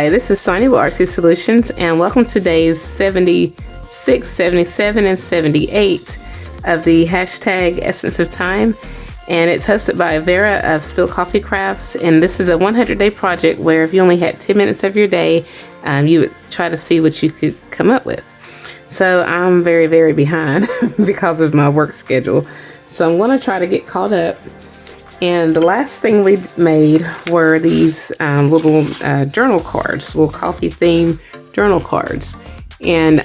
Hi, this is Sonia with RC Solutions, and welcome to days 76, 77, and 78 of the hashtag Essence of Time. And it's hosted by Vera of Spill Coffee Crafts. And this is a 100-day project where if you only had 10 minutes of your day, you would try to see what you could come up with. So I'm very, very behind because of my work schedule. So I'm going to try to get caught up. And the last thing we made were these little journal cards, little coffee themed journal cards. And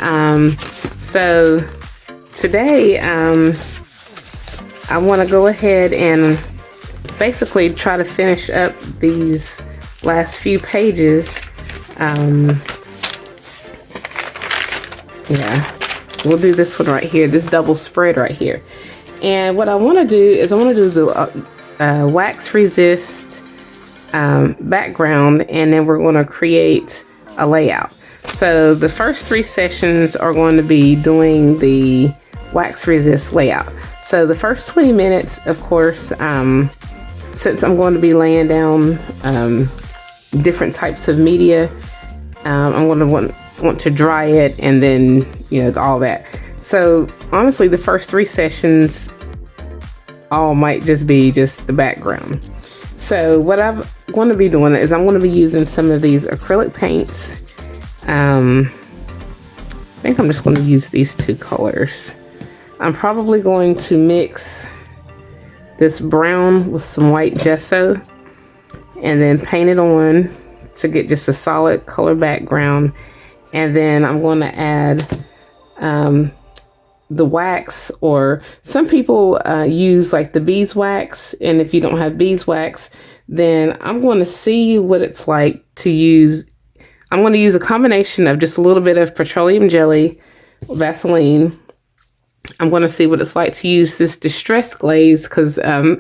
so today I want to go ahead and basically try to finish up these last few pages. Yeah, we'll do this one right here, this double spread right here. And what I want to do is I want to do the wax resist background, and then we're going to create a layout. So the first 3 sessions are going to be doing the wax resist layout. So the first 20 minutes, of course, since I'm going to be laying down different types of media, I'm going to want to dry it, and then, you know, all that. So honestly, the first 3 sessions all might just be just the background. So what I'm going to be doing is I'm going to be using some of these acrylic paints. I think I'm just going to use these 2 colors. I'm probably going to mix this brown with some white gesso and then paint it on to get just a solid color background. And then I'm going to add the wax, or some people use like the beeswax, and if you don't have beeswax, then I'm going to see what it's like to use. I'm going to use a combination of just a little bit of petroleum jelly, Vaseline. I'm going to see what it's like to use this distressed glaze, because I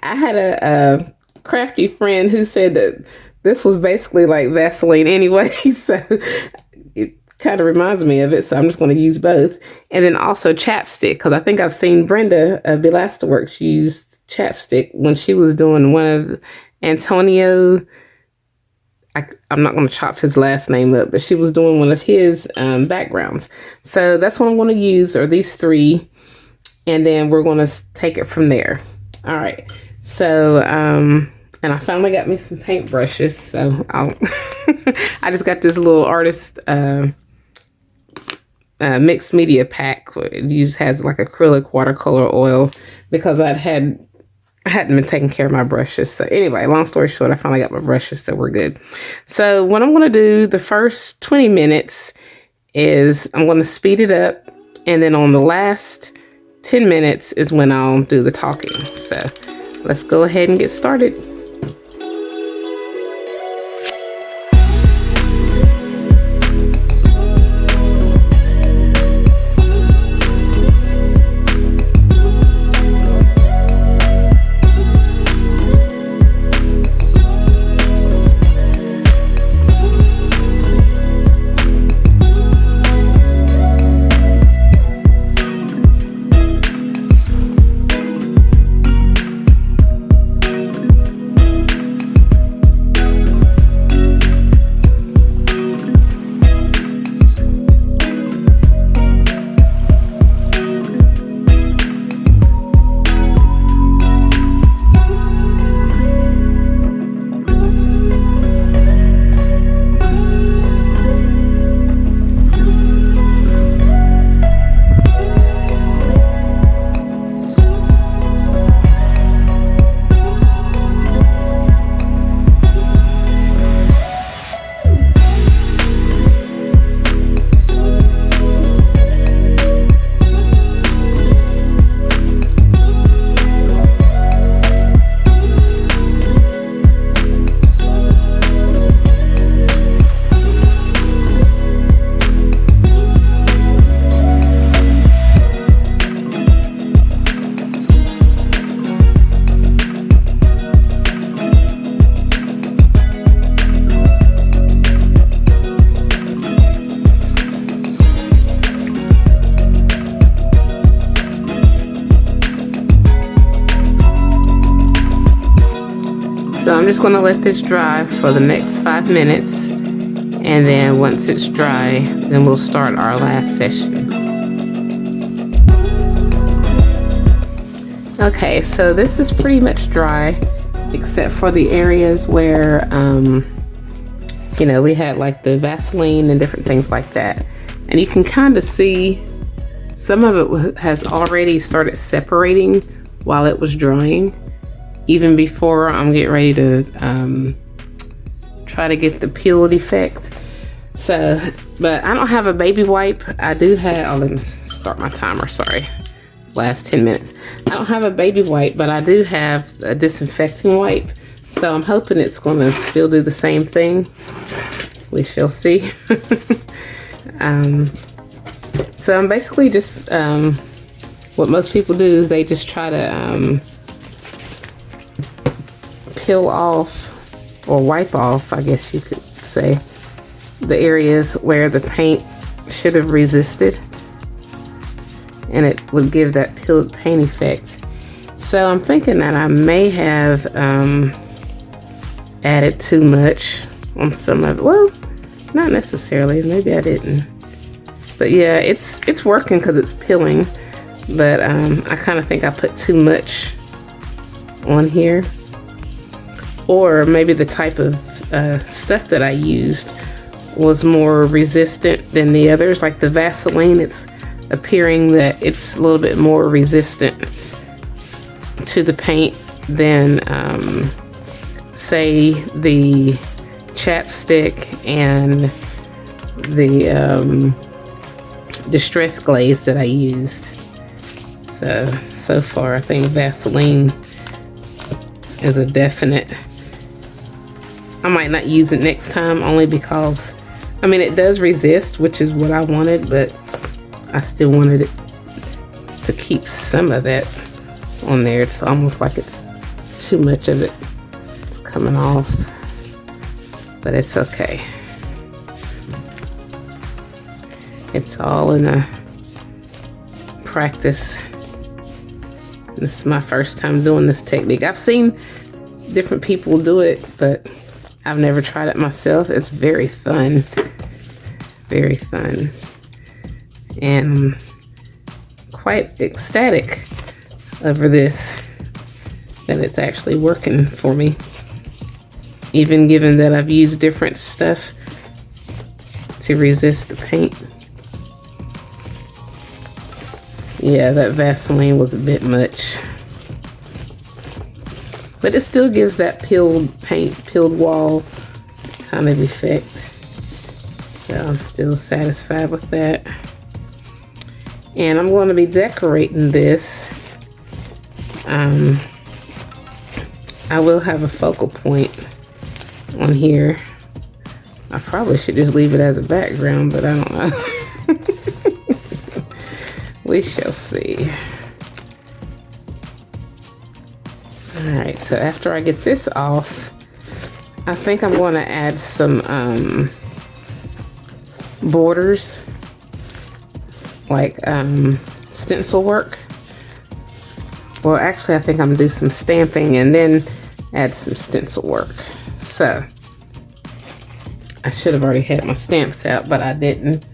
had a crafty friend who said that this was basically like Vaseline anyway, so it kind of reminds me of it. So I'm just going to use both. And then also chapstick, because I think I've seen Brenda of Belasterworks use chapstick when she was doing one of Antonio. I'm not going to chop his last name up, but she was doing one of his backgrounds. So that's what I'm going to use, are these 3. And then we're going to take it from there. All right. So, and I finally got me some paint brushes. So I just got this little artist mixed media pack. It has like acrylic watercolor oil, because I hadn't been taking care of my brushes. So anyway, long story short, I finally got my brushes, so we're good. So what I'm going to do the first 20 minutes is I'm going to speed it up, and then on the last 10 minutes is when I'll do the talking. So let's go ahead and get started. So I'm just going to let this dry for the next 5 minutes, and then once it's dry, then we'll start our last session. Okay, so this is pretty much dry, except for the areas where, you know, we had like the Vaseline and different things like that. And you can kind of see some of it has already started separating while it was drying, even before I'm getting ready to try to get the peeled effect. So, but I don't have a baby wipe. I do have, oh, let me start my timer, sorry. Last 10 minutes. I don't have a baby wipe, but I do have a disinfecting wipe. So I'm hoping it's going to still do the same thing. We shall see. So I'm basically just, what most people do is they just try to peel off or wipe off, I guess you could say, the areas where the paint should have resisted, and it would give that peeled paint effect. So I'm thinking that I may have added too much on some of it. Well, not necessarily, maybe I didn't. But yeah, it's working because it's peeling, but I kind of think I put too much on here. Or maybe the type of stuff that I used was more resistant than the others. Like the Vaseline, it's appearing that it's a little bit more resistant to the paint than say the chapstick and the Distress Glaze that I used. So far I think Vaseline is a definite. I might not use it next time, only because I mean it does resist, which is what I wanted, but I still wanted it to keep some of that on there. It's almost like it's too much of it. It's coming off, but it's okay. It's all in a practice. This is my first time doing this technique. I've seen different people do it, but I've never tried it myself. It's very fun. Very fun. And I'm quite ecstatic over this, that it's actually working for me. Even given that I've used different stuff to resist the paint. Yeah, that Vaseline was a bit much. But it still gives that peeled paint, peeled wall kind of effect. So I'm still satisfied with that. And I'm going to be decorating this. I will have a focal point on here. I probably should just leave it as a background, but I don't know. We shall see. Alright, so after I get this off, I think I'm going to add some borders, like stencil work. Well, actually I think I'm going to do some stamping and then add some stencil work. So I should have already had my stamps out, but I didn't.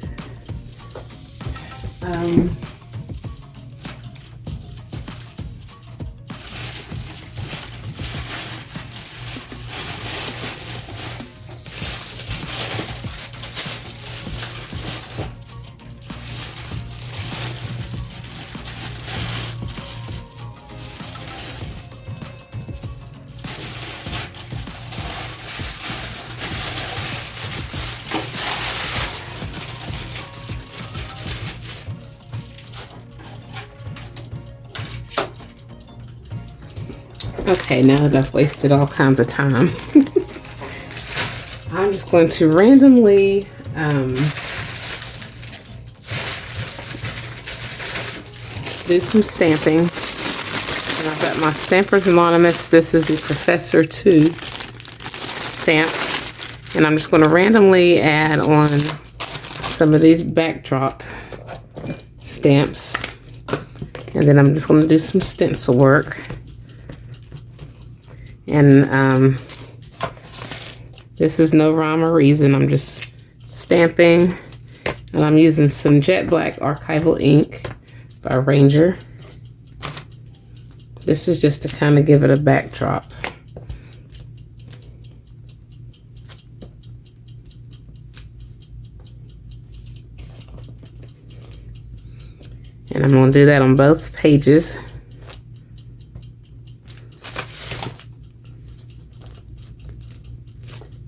Okay, now that I've wasted all kinds of time, I'm just going to randomly do some stamping. And I've got my Stampers Anonymous. This is the Professor 2 stamp. And I'm just going to randomly add on some of these backdrop stamps. And then I'm just going to do some stencil work. And This is no rhyme or reason. I'm just stamping, and I'm using some jet black archival ink by Ranger. This is just to kind of give it a backdrop. And I'm going to do that on both pages.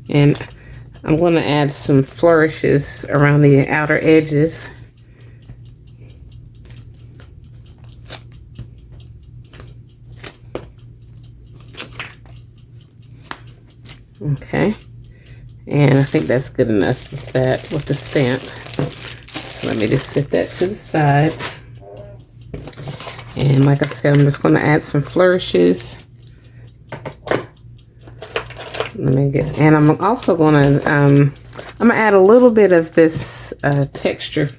And I'm going to add some flourishes around the outer edges. Okay. And I think that's good enough with that, with the stamp. So let me just set that to the side. And like I said, I'm just going to add some flourishes. Let me get, and I'm also going to, I'm going to add a little bit of this texture.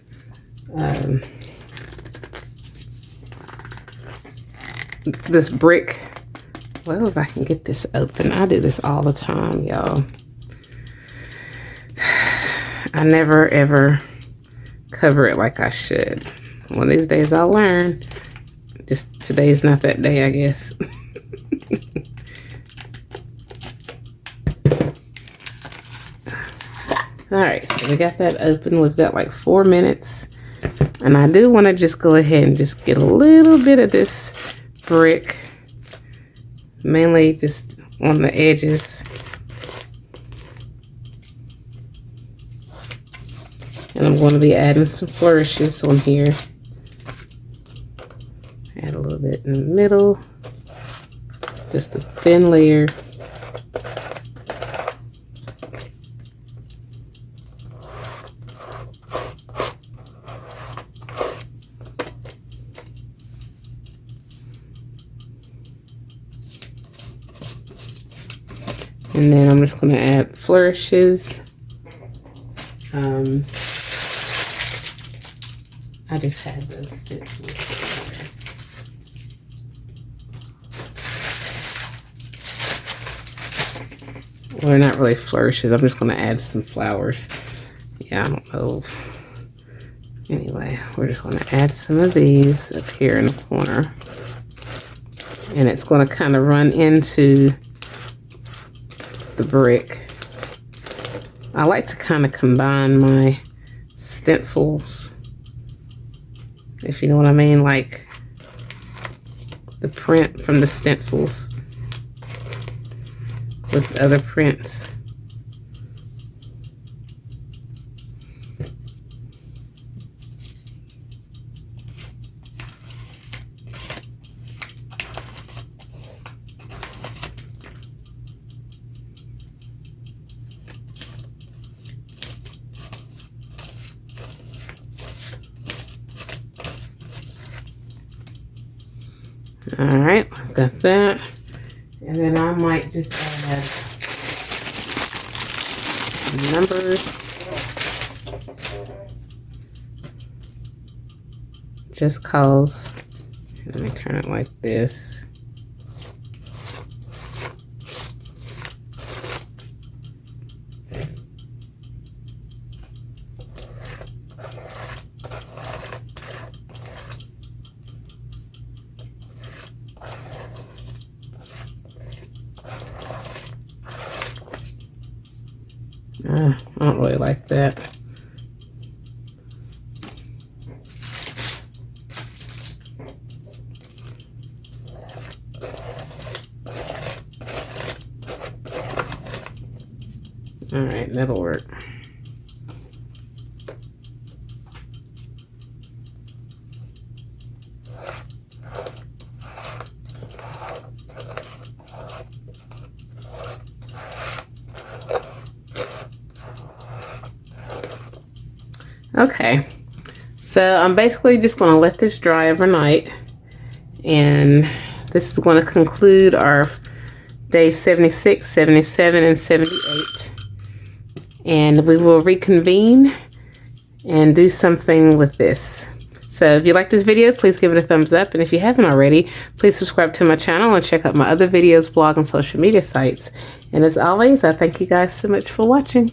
This brick. Well, if I can get this open. I do this all the time, y'all. I never ever cover it like I should. One of these days I'll learn. Just today's not that day, I guess. Alright, so we got that open. We've got like 4 minutes. And I do want to just go ahead and just get a little bit of this brick. Mainly just on the edges. And I'm going to be adding some flourishes on here. Add a little bit in the middle. Just a thin layer. And then I'm just going to add flourishes. I just had those stencils. Well, they're not really flourishes. I'm just going to add some flowers. Yeah, I don't know. Anyway, we're just going to add some of these up here in the corner. And it's going to kind of run into the brick. I like to kind of combine my stencils, if you know what I mean, like the print from the stencils with other prints. All right, got that. And then I might just add some numbers. Just cause. Let me turn it like this. I don't really like that. All right, that'll work. Okay, so I'm basically just going to let this dry overnight, and this is going to conclude our day 76, 77, and 78, and we will reconvene and do something with this. So if you like this video, please give it a thumbs up. And if you haven't already, please subscribe to my channel and check out my other videos, blog, and social media sites. And as always, I thank you guys so much for watching.